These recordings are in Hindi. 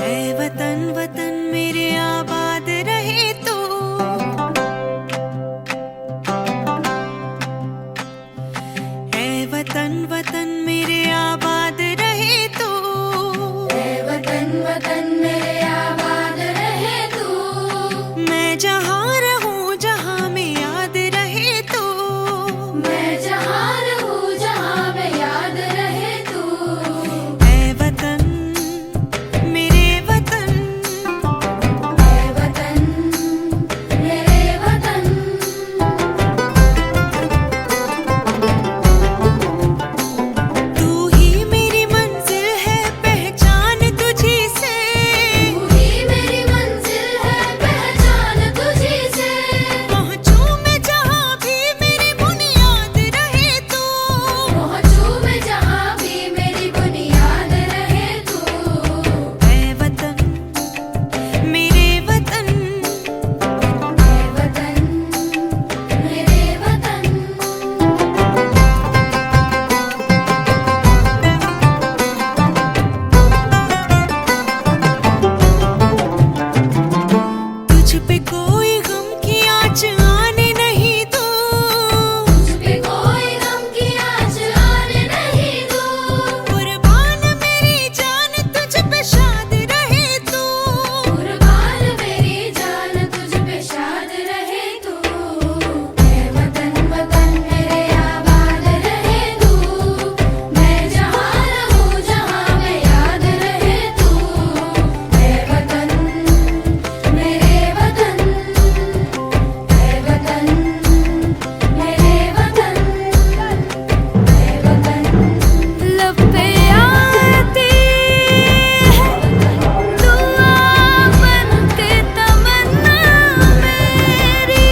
ऐ वतन वतन मेरे आबाद रहे तू, ऐ वतन वतन मेरे आबाद रहे तू, ऐ वतन वतन मेरे आबाद रहे तू। मैं जहाँ रहूं जहाँ में याद रहे तू, मैं जहाँ रहूं जहाँ में याद रहे तू। ऐ वतन मेरे वतन, ऐ वतन मेरे वतन। तू ही मेरी मंजिल है पहचान तुझी से, तू ही मेरी मंजिल है पहचान तुझी से। पहुँचूं मैं जहाँ भी मेरी बुनियाद रहे तू, पहुँचूं मैं जहाँ भी मेरी बुनियाद रहे तू। ऐ वतन मेरे वतन, ऐ वतन मेरे वतन। तुझ पे कोई गम की आँच आने नहीं दूँ, तुझ पे कोई गम की आँच आने नहीं दूँ। कुर्बान मेरी जान तुझ पे शाद रहे तू, कुर्बान मेरी जान तुझ पे शाद रहे तू। ऐ वतन वतन मेरे आबाद रहे तू। मैं जहाँ रहूं जहाँ में याद रहे तू। ऐ वतन मेरे वतन, ऐ वतन मेरे वतन, ऐ वतन। लब पे आती है दुआ बन के तमन्ना मेरी,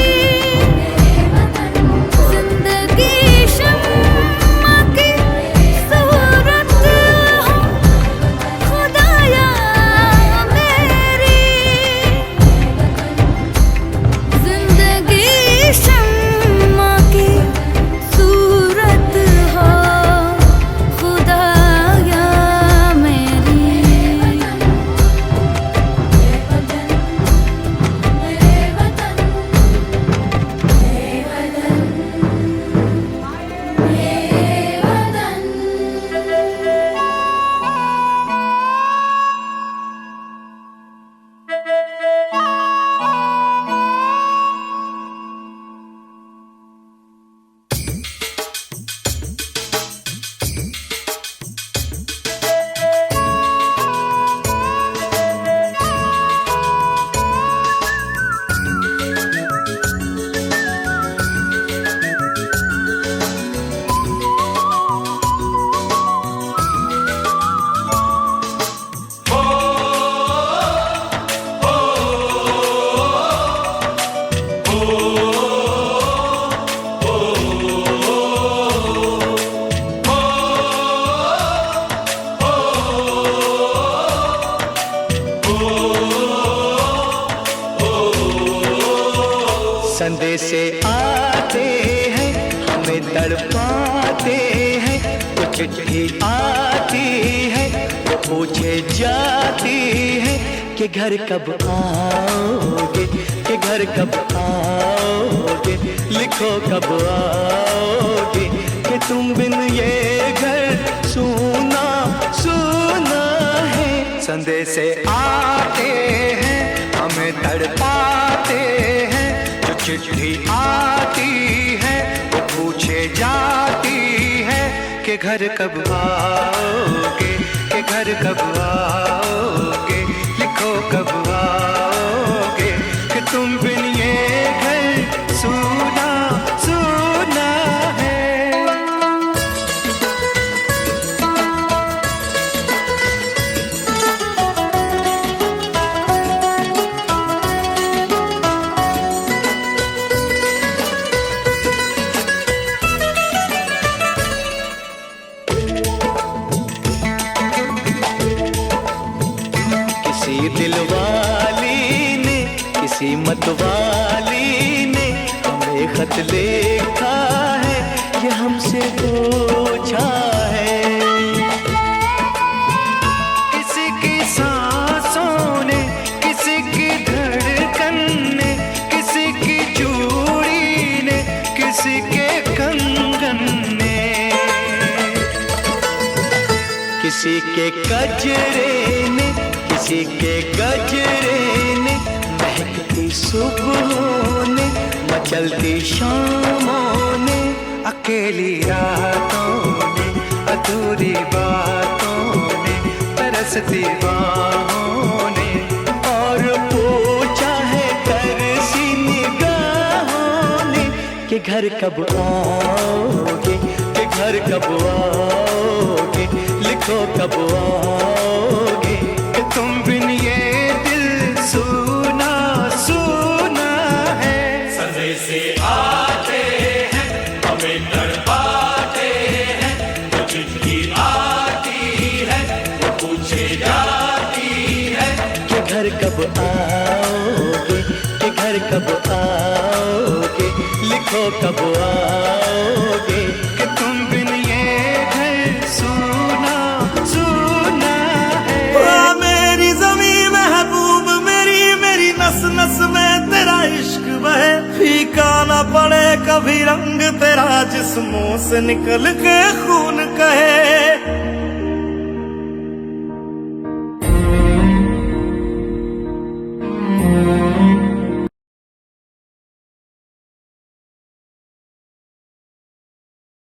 जिंदगी शम्मा की सूरत हो खुदाया मेरी, जिंदगी शम्मा की सूरत हो खुदाया मेरी। संदेशे आते हैं हमें तड़पाते हैं, तो चिट्ठी आती है वो पूछे जाती है कि घर कब आओगे, कि घर कब आओगे, लिखो कब आओगे, कि तुम बिन ये घर सूना सूना है। संदेशे आते हैं हमें तड़पाते हैं, जो चिट्ठी आती है वो पूछे जाती है कि घर कब आओगे, कि घर कब आओगे, लिखो कब आओगे, कि तुम बिन ये घर सूना सूना है। किसी दिलवाली ने, किसी मतवाली ने हमें खत लिखा है, ये हमसे पूछा है। किसी की सांसों किसी के गजरे ने, किसी के गजरे ने, महकती सुबहों ने, मचलती शामों ने, अकेली रातों ने, अधूरी बातों ने, तरसती बाहों ने, और पूछा है तरसी निगाहों ने कि घर कब आओगे, कि घर कब आओगे, लिखो कब आओगे, कि तुम बिन ये दिल सुना सुना है। सजे से आते हैं हमें तड़पाते हैं, वो चिट्ठी आती है वो पूछे जाती है कि घर कब आओगे, कि घर कब आओगे, लिखो कब आओगे, कि तुम बिन ये घर सुना सुना है। मेरी ज़मीं महबूब मेरी, मेरी नस नस में तेरा इश्क बहे, फीका ना पड़े कभी रंग तेरा जिस्मों से निकल के खून कहे।